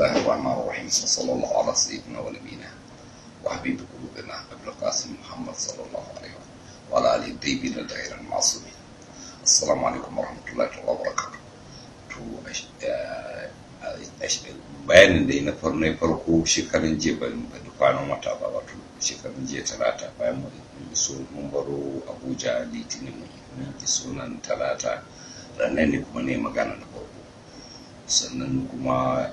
الله الرحمن الرحيم صلى الله على سيدنا ونبينا وحبيب قلوبنا ابن القاسم محمد صلى الله عليه وعلى آله الطيبين الطاهرين المعصومين. السلام عليكم ورحمة الله وبركاته. Bayanin da na farko shekarun jiya ban kwanan wata ba, wato shekarun jiya talata bayan mun baro Abuja Litinin mun yi sunan talata, ranar ne kuma ne magana na farko. Sannan kuma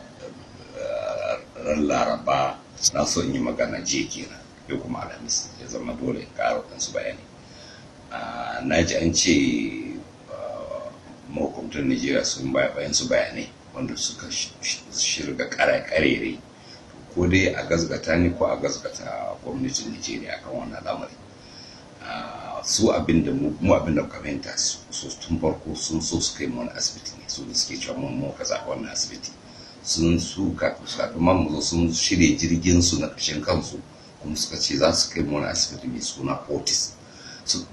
ran Laraba na so in yi magana jiya kenan, yau kuma Alhamis ya zama dole in ƙara waɗansu bayani. Na ji an ce mahukuntan Najeriya sun bayan su bayanai wanda suka shirga karere, ko dai a gazgata ne ko a gazgata gwamnatin Najeriya kan wannan lamari. Su abinda mu abinda muka fahimta su tun farko sun so su kai mu wani asibiti ne, su da suke cewa mun ka zaɓa wannan asibiti sun su kafin mu zo sun shirya jirgin su na ƙarshen kansu, kuma suka ce za su kai mu wani asibiti mai suna Fortis.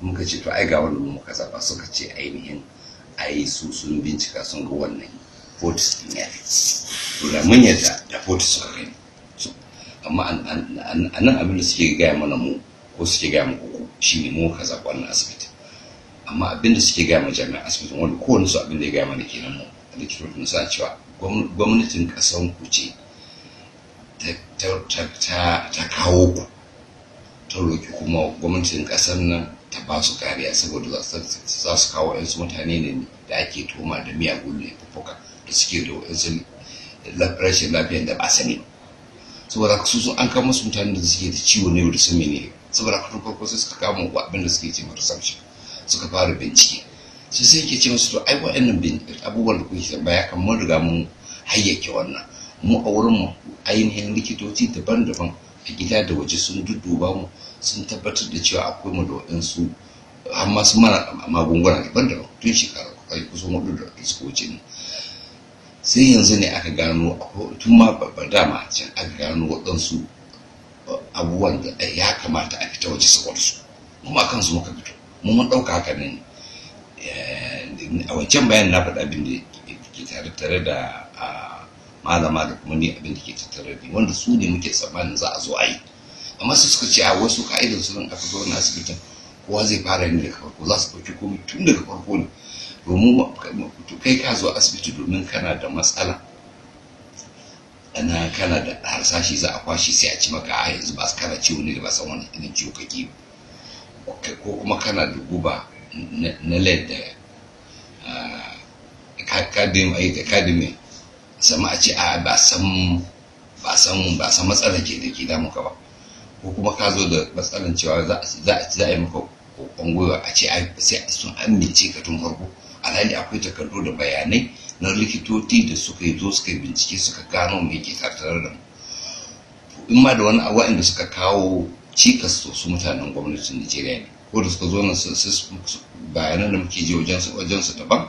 Muka ce to ai ga wanda muka zaɓa, suka ce ainihin ai su sun bincika sun ga wannan Fortis din ya to da mun yadda da Fortis suka kai, amma a nan abin da suke gaya mana mu ko suke gaya mu uku shine mu ka zaɓa wannan asibiti, amma abin da suke gaya ma jami'an asibitin wanda kowane su abin da ya gaya mana kenan mu a likitocin suna cewa gwamnatin ƙasan ku ce ta kawo ku, ta roƙi kuma gwamnatin ƙasar nan ta ba su kariya saboda za su kawo yansu mutane ne da ake tuhuma da miyagun laifuka da suke da wasu rashin lafiyar da ba sani, saboda su an kama su mutane da suke da ciwo ne da sun mene, saboda farko sai suka kama abin da suke ce research, suka fara bincike sai ke ce musu to ai wa'annan abubuwan da kuke tambaya kan mun riga mun hayyake wannan, mu a wurin mu ainihin likitoci daban-daban a gida da waje sun dudduba mu sun tabbatar da cewa akwai mu da waɗansu amma sun mana magunguna daban-daban tun shekara kusan 4 da suka wuce ne. Sai yanzu ne aka gano tun ma babba dama can aka gano waɗansu abubuwan da ya kamata a fita waje saboda su, kuma kansu muka fito mun ɗauka haka ne. A wancan bayan na faɗa abin da ke tare da malama da kuma ni abin da ke tattare da wanda su ne muke tsammanin za a zo a yi, amma su suka ce a wasu ka'idar su nan aka zo na asibitin kowa zai fara ne daga farko, za su ɗauki komai tun daga farko ne, domin kai ka zo asibiti domin kana da matsala kana da harsashi za a kwashe sai a ci maka a yanzu ba kana ciwo ne da ba san wani irin ciwo kake, ko kuma kana da guba na lead da academy sama a ce a ba san matsalar ke da ke damuka ba, ko kuma ka zo da matsalar cewa za a yi maka kokon gwiwa a ce sai sun amince ka tun farko, alhali akwai takardu da bayanai na likitoci da suka yi zo suka yi bincike suka gano me ke tattare da mu. In ma da wani waɗanda suka kawo cikas to su mutanen gwamnatin Najeriya ne, ko da suka zo nan bayanan da muke ji wajen su daban,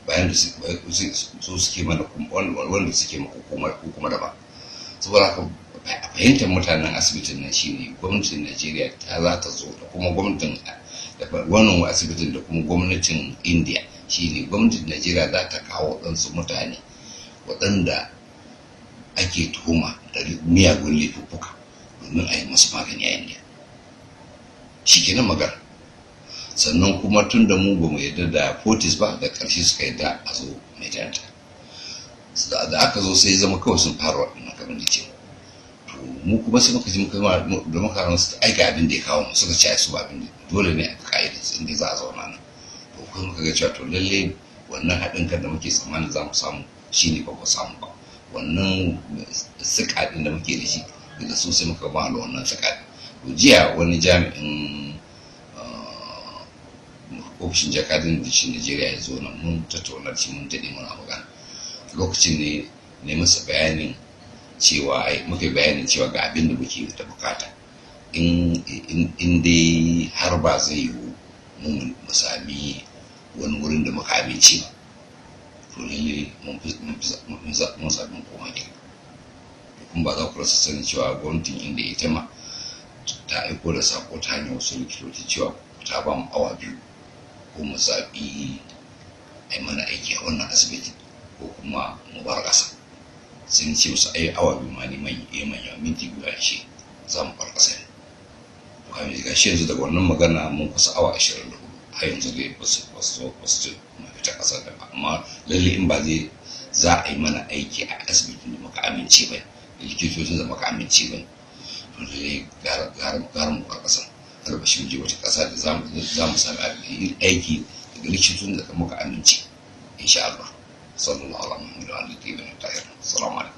bayan da su suke mana wanda suke kuma daban. Saboda haka fahimtar mutanen asibitin nan shine gwamnatin Najeriya ta za ta zo da kuma gwamnatin wannan asibitin da kuma gwamnatin India shine gwamnatin Najeriya za ta kawo ɗansu mutane waɗanda ake tuhuma da miyagun laifuka domin a yi masu magani a India, shi kenan magana. Sannan kuma tun da mu ba mu yarda da Fortis ba, da ƙarshe suka yarda a zo mai janta, da aka zo sai zama kawai sun fara waɗannan kamar da ce to mu kuma sai muka ji da muka su aika abin da ya kawo mu, suka ce su ba abin da dole ne a ka'idar inda za a zauna nan, to kuma muka ga cewa to lalle wannan haɗin kan da muke tsammanin za mu samu shine ba ku samu ba, wannan sikaɗin da muke da shi da su sai muka ba da wannan sikaɗin. To jiya wani jami'in ofishin jakadun da shi Najeriya ya zo nan mun tattauna shi mun daɗe muna magana, lokacin ne masa bayanin cewa muka bayanin cewa ga abin da muke da bukata in dai har ba zai yiwu mu sami wani wurin da muka amince ba, to lalle mun sami koma gida. Kuma ba za ku rasa sanin cewa gwamnatin inda ita ma ta aiko da sako ta hanyar wasu likitoci cewa ta ba mu awa 2 ko mu zaɓi a yi mana aiki a wannan asibiti ko kuma mu bar ƙasa. sun ce musu ai awa biyu ma ne manya minti guda shi za mu bar ƙasa ne ga shi yanzu daga wannan magana mun kusa awa 24 har yanzu dai ba su ce mu fita ƙasar da ba, amma lalle in ba zai za a yi mana aiki a asibitin da muka amince ba, likitocin da muka amince ba, to lalle gara mu bar ƙasar albashi mu je wata ƙasa da za mu sami aiki daga likitocin da muka amince insha Allah. sallallahu alaihi wa sallam. Assalamu alaikum.